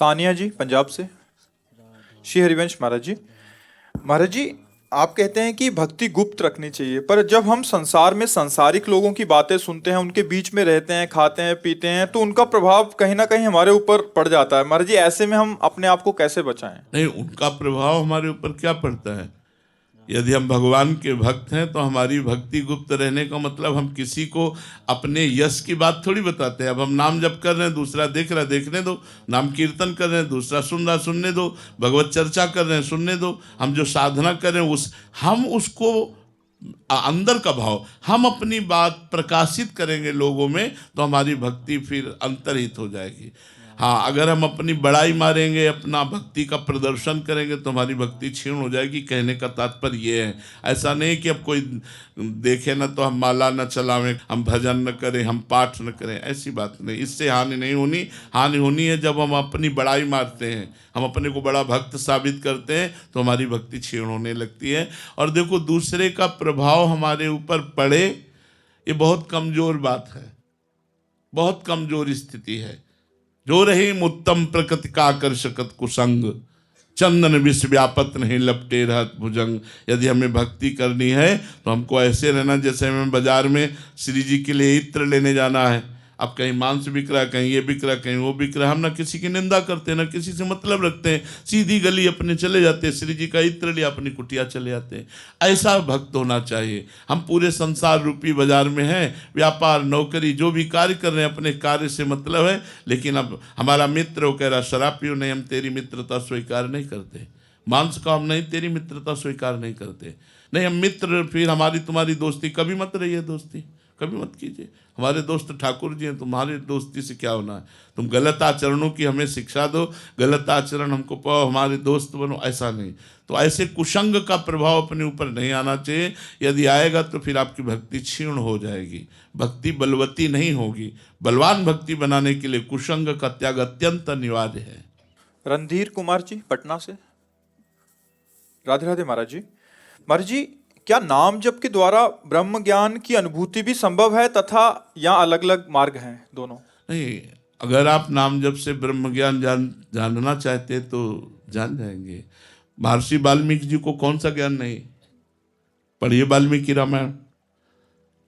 सानिया जी पंजाब से। श्री हरिवंश महाराज जी। महाराज जी, आप कहते हैं कि भक्ति गुप्त रखनी चाहिए, पर जब हम संसार में सांसारिक लोगों की बातें सुनते हैं, उनके बीच में रहते हैं, खाते हैं पीते हैं, तो उनका प्रभाव कहीं ना कहीं हमारे ऊपर पड़ जाता है। महाराज जी, ऐसे में हम अपने आप को कैसे बचाएं? नहीं, उनका प्रभाव हमारे ऊपर क्या पड़ता है? यदि हम भगवान के भक्त हैं तो हमारी भक्ति गुप्त रहने का मतलब हम किसी को अपने यश की बात थोड़ी बताते हैं। अब हम नाम जप कर रहे हैं, दूसरा देख रहा है, देखने दो। नाम कीर्तन कर रहे हैं, दूसरा सुन रहा, सुनने दो। भगवत चर्चा कर रहे हैं, सुनने दो। हम जो साधना कर रहे हैं हम उसको अंदर का भाव हम अपनी बात प्रकाशित करेंगे लोगों में, तो हमारी भक्ति फिर अंतर्हित हो जाएगी। हाँ, अगर हम अपनी बड़ाई मारेंगे, अपना भक्ति का प्रदर्शन करेंगे, तो हमारी भक्ति क्षीण हो जाएगी। कहने का तात्पर्य ये है, ऐसा नहीं कि अब कोई देखे ना तो हम माला न चलावें, हम भजन न करें, हम पाठ न करें, ऐसी बात नहीं। इससे हानि नहीं होनी। हानि होनी है जब हम अपनी बड़ाई मारते हैं, हम अपने को बड़ा भक्त साबित करते हैं, तो हमारी भक्ति क्षीण होने लगती है। और देखो, दूसरे का प्रभाव हमारे ऊपर पड़े, ये बहुत कमजोर बात है, बहुत कमजोर स्थिति है। जो रही उत्तम प्रकृति का आकर्षकत कुसंग, चंदन विष व्यापत नहीं लपटे रहत भुजंग। यदि हमें भक्ति करनी है तो हमको ऐसे रहना जैसे हमें बाजार में श्री जी के लिए इत्र लेने जाना है। अब कहीं मांस बिक रहा है, कहीं ये बिक रहा है, कहीं वो बिक रहा है, हम ना किसी की निंदा करते, ना किसी से मतलब रखते हैं, सीधी गली अपने चले जाते हैं, श्री जी का इत्र लिया, अपनी कुटिया चले जाते हैं। ऐसा भक्त होना चाहिए। हम पूरे संसार रूपी बाजार में हैं, व्यापार नौकरी जो भी कार्य कर रहे हैं, अपने कार्य से मतलब है। लेकिन अब हमारा मित्र वो कह रहा शराब पियो, नहीं हम तेरी मित्रता स्वीकार नहीं करते। मांस का हम नहीं, तेरी मित्रता स्वीकार नहीं करते। नहीं हम मित्र, फिर हमारी तुम्हारी दोस्ती कभी मत रही है, दोस्ती कभी मत कीजिए। हमारे दोस्त ठाकुर जी हैं, तुम्हारी दोस्ती से क्या होना है? तुम गलत आचरणों की हमें शिक्षा दो, गलत आचरण हमको पाओ, हमारे दोस्त बनो, ऐसा नहीं। तो ऐसे कुसंग का प्रभाव अपने ऊपर नहीं आना चाहिए। यदि आएगा तो फिर आपकी भक्ति क्षीण हो जाएगी, भक्ति बलवती नहीं होगी। बलवान भक्ति बनाने के लिए कुसंग का त्याग अत्यंत अनिवार्य है। रणधीर कुमार जी पटना से। राधे राधे महाराज जी। महाराज जी, क्या नाम जप के द्वारा ब्रह्म ज्ञान की अनुभूति भी संभव है, तथा या अलग अलग मार्ग हैं दोनों? नहीं, अगर आप नाम जप से ब्रह्म ज्ञान जानना चाहते हैं तो जान जाएंगे। महर्षि वाल्मीकि जी को कौन सा ज्ञान नहीं? पढ़िए वाल्मीकि रामायण,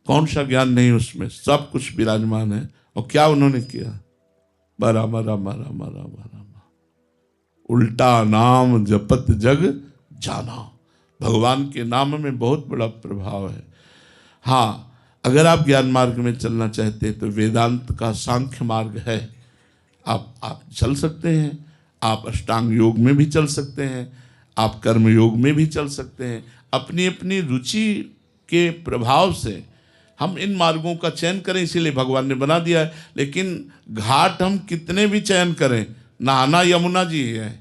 कौन सा ज्ञान नहीं उसमें, सब कुछ विराजमान है। और क्या उन्होंने किया? रामा रामा रामा रामा रामा, उल्टा नाम जपत जग जाना। भगवान के नाम में बहुत बड़ा प्रभाव है। हाँ, अगर आप ज्ञान मार्ग में चलना चाहते हैं तो वेदांत का सांख्य मार्ग है, आप चल सकते हैं। आप अष्टांग योग में भी चल सकते हैं, आप कर्म योग में भी चल सकते हैं। अपनी अपनी रुचि के प्रभाव से हम इन मार्गों का चयन करें, इसीलिए भगवान ने बना दिया है। लेकिन घाट हम कितने भी चयन करें, नहाना यमुना जी है।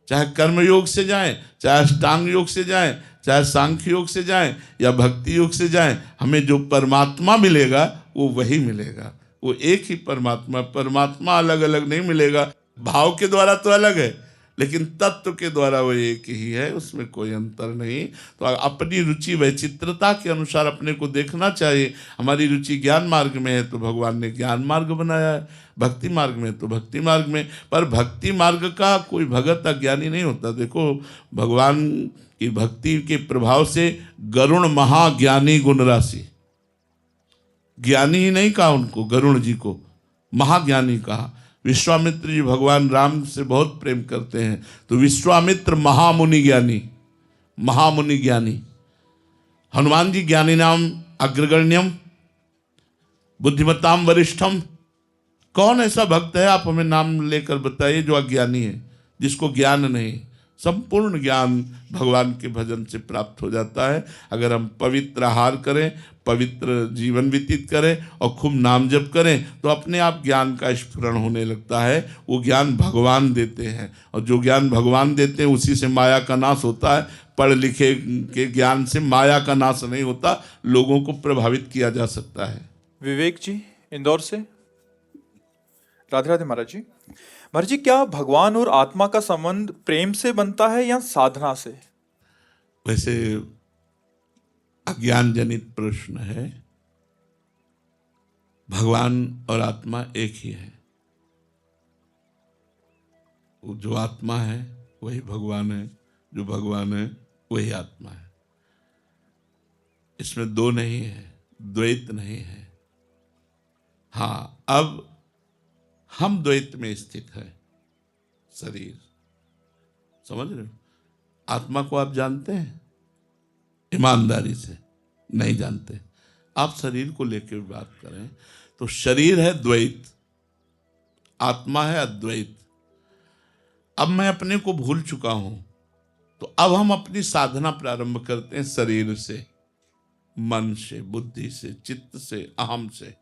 चाहे कर्म योग से जाएं, चाहे अष्टांग योग से जाएं, चाहे सांख्य योग से जाएं या भक्ति योग से जाएं, हमें जो परमात्मा मिलेगा वो वही मिलेगा। वो एक ही परमात्मा, परमात्मा अलग अलग नहीं मिलेगा। भाव के द्वारा तो अलग है, लेकिन तत्व के द्वारा वो एक ही है, उसमें कोई अंतर नहीं। तो अपनी रुचि वैचित्रता के अनुसार अपने को देखना चाहिए। हमारी रुचि ज्ञान मार्ग में है तो भगवान ने ज्ञान मार्ग बनाया है, भक्ति मार्ग में तो भक्ति मार्ग में। पर भक्ति मार्ग का कोई भगत अज्ञानी नहीं होता। देखो, भगवान की भक्ति के प्रभाव से गरुण महाज्ञानी गुण राशि, ज्ञानी ही नहीं कहा उनको, गरुण जी को महाज्ञानी कहा। विश्वामित्र जी भगवान राम से बहुत प्रेम करते हैं, तो विश्वामित्र महामुनि ज्ञानी, महामुनि ज्ञानी। हनुमान जी ज्ञानी नाम अग्रगण्यम बुद्धिमत्ताम वरिष्ठम। कौन ऐसा भक्त है, आप हमें नाम लेकर बताइए, जो अज्ञानी है, जिसको ज्ञान नहीं? संपूर्ण ज्ञान भगवान के भजन से प्राप्त हो जाता है। अगर हम पवित्र आहार करें, पवित्र जीवन व्यतीत करें और खूब नाम जप करें, तो अपने आप ज्ञान का स्फुरण होने लगता है। वो ज्ञान भगवान देते हैं, और जो ज्ञान भगवान देते हैं उसी से माया का नाश होता है। पढ़ लिखे के ज्ञान से माया का नाश नहीं होता, लोगों को प्रभावित किया जा सकता है। विवेक जी इंदौर से। राधे राधे महाराज जी। महाराज जी, क्या भगवान और आत्मा का संबंध प्रेम से बनता है या साधना से? वैसे अज्ञान जनित प्रश्न है। भगवान और आत्मा एक ही है। वो जो आत्मा है वही भगवान है, जो भगवान है वही आत्मा है। इसमें दो नहीं है, द्वैत नहीं है। हाँ, अब हम द्वैत में स्थित है। शरीर, समझ रहे हो? आत्मा को आप जानते हैं? ईमानदारी से नहीं जानते। आप शरीर को लेकर बात करें तो शरीर है द्वैत, आत्मा है अद्वैत। अब मैं अपने को भूल चुका हूं, तो अब हम अपनी साधना प्रारंभ करते हैं शरीर से, मन से, बुद्धि से, चित्त से, अहम से।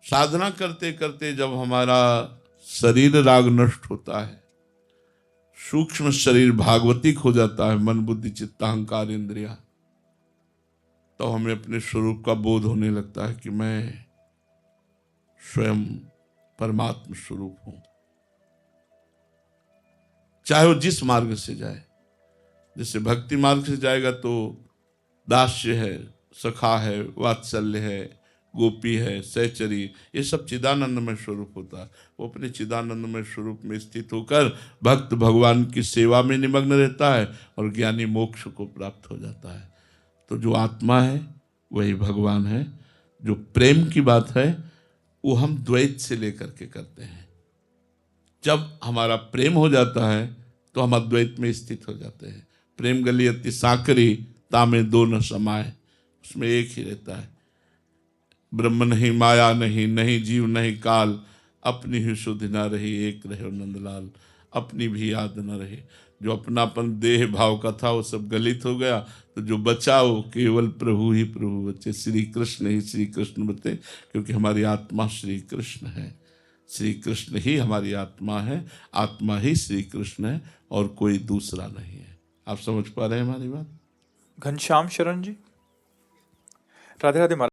साधना करते करते जब हमारा शरीर राग नष्ट होता है, सूक्ष्म शरीर भागवतिक हो जाता है, मन बुद्धि चित्त अहंकार इंद्रिया, तो हमें अपने स्वरूप का बोध होने लगता है कि मैं स्वयं परमात्म स्वरूप हूं। चाहे वो जिस मार्ग से जाए, जैसे भक्ति मार्ग से जाएगा तो दास्य है, सखा है, वात्सल्य है, गोपी है, सहचरी, ये सब चिदानंदमय स्वरूप होता है। वो अपने चिदानंदमय स्वरूप में स्थित होकर भक्त भगवान की सेवा में निमग्न रहता है और ज्ञानी मोक्ष को प्राप्त हो जाता है। तो जो आत्मा है वही भगवान है। जो प्रेम की बात है वो हम द्वैत से लेकर के करते हैं। जब हमारा प्रेम हो जाता है तो हम अद्वैत में स्थित हो जाते हैं। प्रेम गली अति साकरी, तामे दो न समाए, उसमें एक ही रहता है। ब्रह्म नहीं, माया नहीं, नहीं जीव नहीं काल, अपनी ही सुध ना रही, एक रहे नंदलाल, अपनी भी याद न रही। जो अपनापन देह भाव का था वो सब गलित हो गया, तो जो बचा वो केवल प्रभु ही प्रभु बचे, श्री कृष्ण ही श्री कृष्ण बचे, क्योंकि हमारी आत्मा श्री कृष्ण है। श्री कृष्ण ही हमारी आत्मा है, आत्मा ही श्री कृष्ण है और कोई दूसरा नहीं है। आप समझ पा रहे हैं हमारी बात? घनश्याम शरण जी, राधे राधे महाराज।